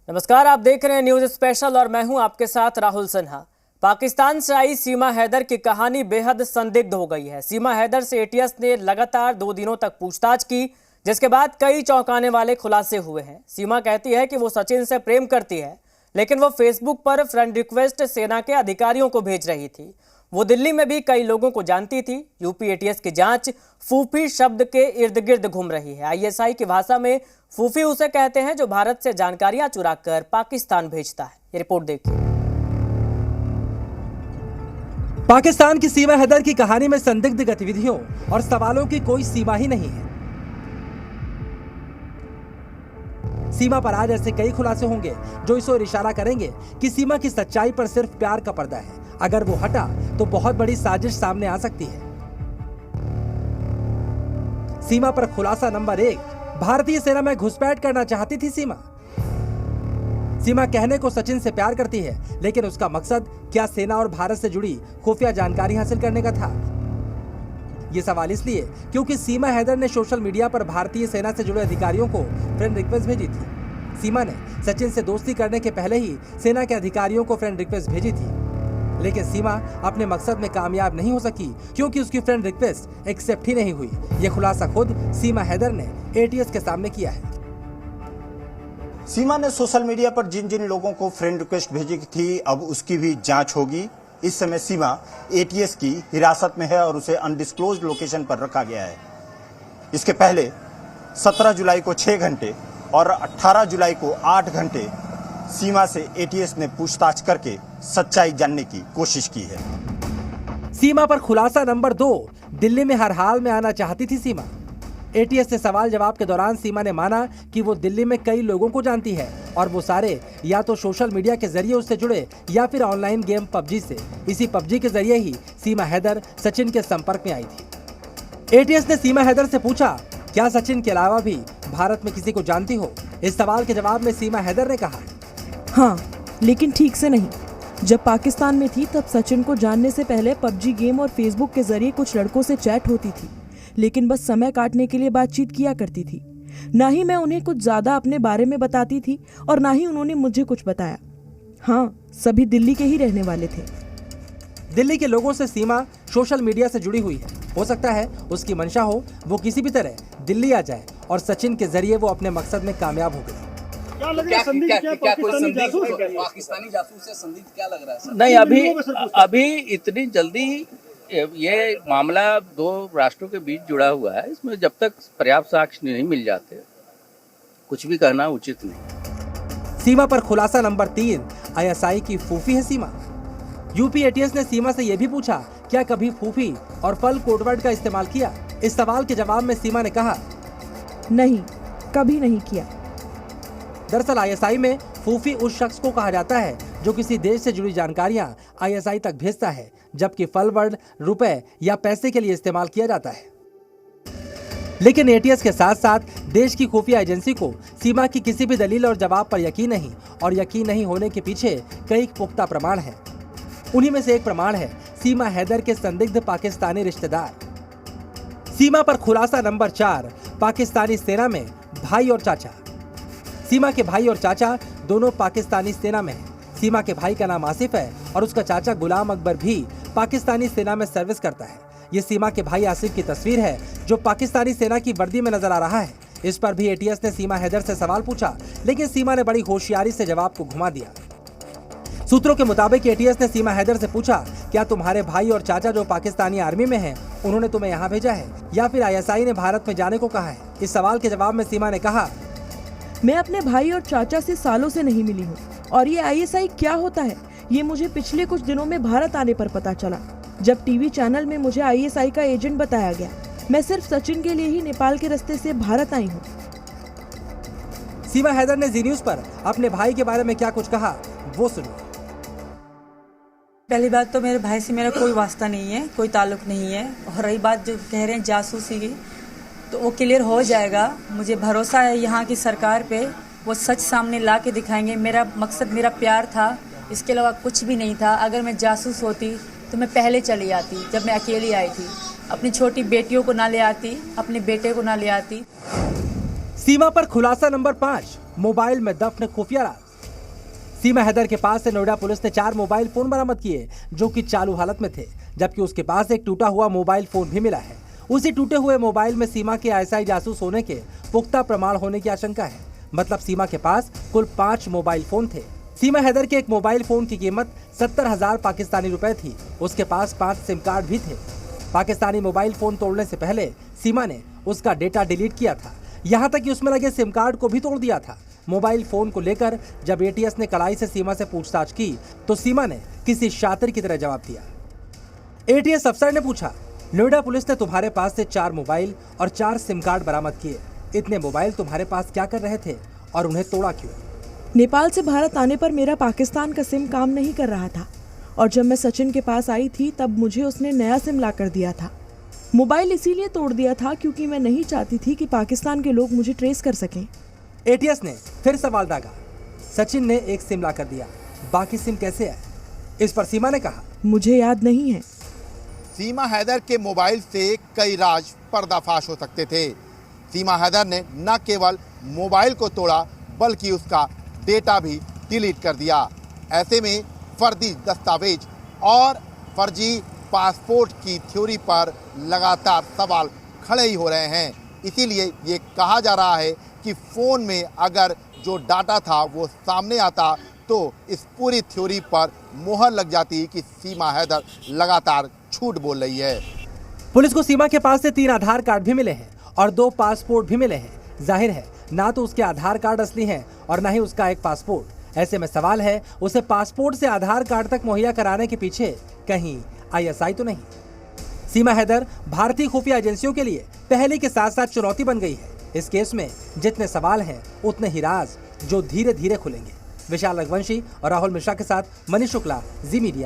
नमस्कार, आप देख रहे हैं न्यूज स्पेशल और मैं हूं आपके साथ राहुल सिन्हा। पाकिस्तान से आई सीमा हैदर की कहानी बेहद संदिग्ध हो गई है। सीमा हैदर से एटीएस ने लगातार 2 दिनों तक पूछताछ की, जिसके बाद कई चौंकाने वाले खुलासे हुए हैं। सीमा कहती है कि वो सचिन से प्रेम करती है, लेकिन वो फेसबुक पर फ्रेंड रिक्वेस्ट सेना के अधिकारियों को भेज रही थी। वो दिल्ली में भी कई लोगों को जानती थी। यूपी एटीएस की जांच फूफी शब्द के इर्द गिर्द घूम रही है। आईएसआई की भाषा में फूफी उसे कहते हैं जो भारत से जानकारियां चुराकर पाकिस्तान भेजता है। ये रिपोर्ट देखिए। पाकिस्तान की सीमा हैदर की कहानी में संदिग्ध गतिविधियों और सवालों की कोई सीमा ही नहीं है। सीमा पर आज ऐसे कई खुलासे होंगे जो इस ओर इशारा करेंगे कि सीमा की सच्चाई पर सिर्फ प्यार का पर्दा है। अगर वो हटा तो बहुत बड़ी साजिश सामने आ सकती है। सीमा पर खुलासा नंबर 1, भारतीय सेना में घुसपैठ करना चाहती थी सीमा कहने को सचिन से प्यार करती है, लेकिन उसका मकसद क्या सेना और भारत से जुड़ी खुफिया जानकारी हासिल करने का था? ये सवाल इसलिए क्योंकि सीमा हैदर ने सोशल मीडिया पर भारतीय सेना से जुड़े अधिकारियों को फ्रेंड रिक्वेस्ट भेजी थी। सीमा ने सचिन से दोस्ती करने के पहले ही सेना के अधिकारियों को फ्रेंड रिक्वेस्ट भेजी थी, लेकिन सीमा अपने मकसद में कामयाब नहीं हो सकी क्योंकि उसकी फ्रेंड रिक्वेस्ट एक्सेप्ट ही नहीं हुई। यह खुलासा खुद सीमा हैदर ने एटीएस के सामने किया है। सीमा ने सोशल मीडिया पर जिन जिन लोगों को फ्रेंड रिक्वेस्ट भेजी थी, अब उसकी भी जांच होगी। इस समय सीमा एटीएस की हिरासत में है और उसे अनडिस्क्लोज्ड लोकेशन पर रखा गया है। इसके पहले 17 जुलाई को 6 घंटे और 18 जुलाई को 8 घंटे सीमा से एटीएस ने पूछताछ करके सच्चाई जानने की कोशिश की है। सीमा पर खुलासा नंबर 2, दिल्ली में हर हाल में आना चाहती थी सीमा। एटीएस से सवाल जवाब के दौरान सीमा ने माना कि वो दिल्ली में कई लोगों को जानती है और वो सारे या तो सोशल मीडिया के जरिए उससे जुड़े या फिर ऑनलाइन गेम पबजी से। इसी पबजी के जरिए ही सीमा हैदर सचिन के संपर्क में आई थी। एटीएस ने सीमा हैदर से पूछा, क्या सचिन के अलावा भी भारत में किसी को जानती हो? इस सवाल के जवाब में सीमा हैदर ने कहा, हाँ, लेकिन ठीक से नहीं। जब पाकिस्तान में थी तब सचिन को जानने से पहले पबजी गेम और फेसबुक के जरिए कुछ लड़कों से चैट होती थी, लेकिन बस समय काटने के लिए बातचीत किया करती थी। ना ही मैं उन्हें कुछ ज्यादा अपने बारे में बताती थी और ना ही उन्होंने मुझे कुछ बताया। हाँ, सभी दिल्ली के ही रहने वाले थे। दिल्ली के लोगों से सीमा सोशल मीडिया से जुड़ी हुई है। हो सकता है उसकी मंशा हो वो किसी भी तरह दिल्ली आ जाए और सचिन के जरिए वो अपने मकसद में कामयाब हो गई। पाकिस्तानी जासूस से संदिग्ध क्या लग रहा है? नहीं, अभी इतनी जल्दी ये मामला 2 राष्ट्रों के बीच जुड़ा हुआ है। इसमें जब तक पर्याप्त साक्ष्य नहीं मिल जाते कुछ भी कहना उचित नहीं। सीमा पर खुलासा नंबर 3, आईएसआई की फूफी है सीमा। यूपी एटीएस ने सीमा से यह भी पूछा, क्या कभी फूफी और फल कोडवर्ड का इस्तेमाल किया? इस सवाल के जवाब में सीमा ने कहा, नहीं, कभी नहीं किया। दरअसल आईएसआई में फूफी उस शख्स को कहा जाता है जो किसी देश से जुड़ी जानकारियां आईएसआई तक भेजता है, जबकि फल वर्ड रुपए या पैसे के लिए इस्तेमाल किया जाता है। लेकिन एटीएस के साथ साथ देश की खुफिया एजेंसी को सीमा की किसी भी दलील और जवाब पर यकीन नहीं, और यकीन नहीं होने के पीछे कई पुख्ता प्रमाण हैं। उन्हीं में से एक प्रमाण है सीमा हैदर के संदिग्ध पाकिस्तानी रिश्तेदार। सीमा पर खुलासा नंबर 4, पाकिस्तानी सेना में भाई और चाचा। सीमा के भाई और चाचा दोनों पाकिस्तानी सेना में हैं। सीमा के भाई का नाम आसिफ है और उसका चाचा गुलाम अकबर भी पाकिस्तानी सेना में सर्विस करता है। ये सीमा के भाई आसिफ की तस्वीर है जो पाकिस्तानी सेना की वर्दी में नजर आ रहा है। इस पर भी एटीएस ने सीमा हैदर से सवाल पूछा, लेकिन सीमा ने बड़ी होशियारी से जवाब को घुमा दिया। सूत्रों के मुताबिक एटीएस ने सीमा हैदर से पूछा, क्या तुम्हारे भाई और चाचा जो पाकिस्तानी आर्मी में हैं, उन्होंने तुम्हें यहाँ भेजा है या फिर आईएसआई ने भारत में जाने को कहा है? इस सवाल के जवाब में सीमा ने कहा, मैं अपने भाई और चाचा से सालों से नहीं मिली हूँ और ये आईएसआई क्या होता है ये मुझे पिछले कुछ दिनों में भारत आने पर पता चला, जब टीवी चैनल में मुझे आईएसआई का एजेंट बताया गया। मैं सिर्फ सचिन के लिए ही नेपाल के रास्ते से भारत आई हूँ। सीमा हैदर ने जी न्यूज पर अपने भाई के बारे में क्या कुछ कहा, वो सुनिए। पहली बात तो मेरे भाई से मेरा कोई वास्ता नहीं है, कोई ताल्लुक नहीं है। और रही बात जो कह रहे हैं जासूसी की, तो वो क्लियर हो जाएगा। मुझे भरोसा है यहाँ की सरकार पे, वो सच सामने ला के दिखाएंगे। मेरा मकसद मेरा प्यार था, इसके अलावा कुछ भी नहीं था। अगर मैं जासूस होती तो मैं पहले चली आती, जब मैं अकेली आई थी। अपनी छोटी बेटियों को ना ले आती, अपने बेटे को ना ले आती। सीमा पर खुलासा नंबर 5, मोबाइल में दफन खुफिया राज। सीमा हैदर के पास से नोएडा पुलिस ने 4 मोबाइल फोन बरामद किए जो कि चालू हालत में थे, जबकि उसके पास एक टूटा हुआ मोबाइल फोन भी मिला है। उसी टूटे हुए मोबाइल में सीमा के आईएसआई जासूस होने के पुख्ता प्रमाण होने की आशंका है। मतलब सीमा के पास कुल 5 मोबाइल फोन थे। सीमा हैदर के एक मोबाइल फोन की कीमत 70,000 पाकिस्तानी रुपए थी। उसके पास 5 सिम कार्ड भी थे। पाकिस्तानी मोबाइल फोन तोड़ने से पहले सीमा ने उसका डेटा डिलीट किया था, यहाँ तक कि उसमें लगे सिम कार्ड को भी तोड़ दिया था। मोबाइल फोन को लेकर जब एटीएस ने कड़ाई से सीमा से पूछताछ की तो सीमा ने किसी शातिर की तरह जवाब दिया। एटीएस अफसर ने पूछा, नोएडा पुलिस ने तुम्हारे पास से 4 मोबाइल और 4 सिम कार्ड बरामद किए। इतने मोबाइल तुम्हारे पास क्या कर रहे थे और उन्हें तोड़ा क्यों? नेपाल से भारत आने पर मेरा पाकिस्तान का सिम काम नहीं कर रहा था और जब मैं सचिन के पास आई थी तब मुझे उसने नया सिम ला कर दिया था। मोबाइल इसीलिए तोड़ दिया था क्योंकि मैं नहीं चाहती थी कि पाकिस्तान के लोग मुझे ट्रेस कर सकें। एटीएस ने फिर सवाल दागा, सचिन ने एक सिम ला कर दिया, बाकी सिम कैसे आए? इस पर सीमा ने कहा, मुझे याद नहीं है। सीमा हैदर के मोबाइल से कई राज पर्दाफाश हो सकते थे। सीमा हैदर ने न केवल मोबाइल को तोड़ा बल्कि उसका डेटा भी डिलीट कर दिया। ऐसे में फर्जी दस्तावेज और फर्जी पासपोर्ट की थ्योरी पर लगातार सवाल खड़े ही हो रहे हैं। इसीलिए ये कहा जा रहा है कि फ़ोन में अगर जो डाटा था वो सामने आता तो इस पूरी थ्योरी पर मोहर लग जाती कि सीमा हैदर लगातार झूठ बोल रही है। पुलिस को सीमा के पास से 3 आधार कार्ड भी मिले हैं और 2 पासपोर्ट भी मिले हैं। जाहिर है ना तो उसके आधार कार्ड असली हैं और ना ही उसका एक पासपोर्ट। ऐसे में सवाल है, उसे पासपोर्ट से आधार कार्ड तक मुहैया कराने के पीछे कहीं आईएसआई तो नहीं? सीमा हैदर भारतीय खुफिया एजेंसियों के लिए पहले के साथ साथ चुनौती बन गई है। इस केस में जितने सवाल हैं उतने ही राज जो धीरे धीरे खुलेंगे। विशाल रघुवंशी और राहुल मिश्रा के साथ मनीष शुक्ला, जी मीडिया,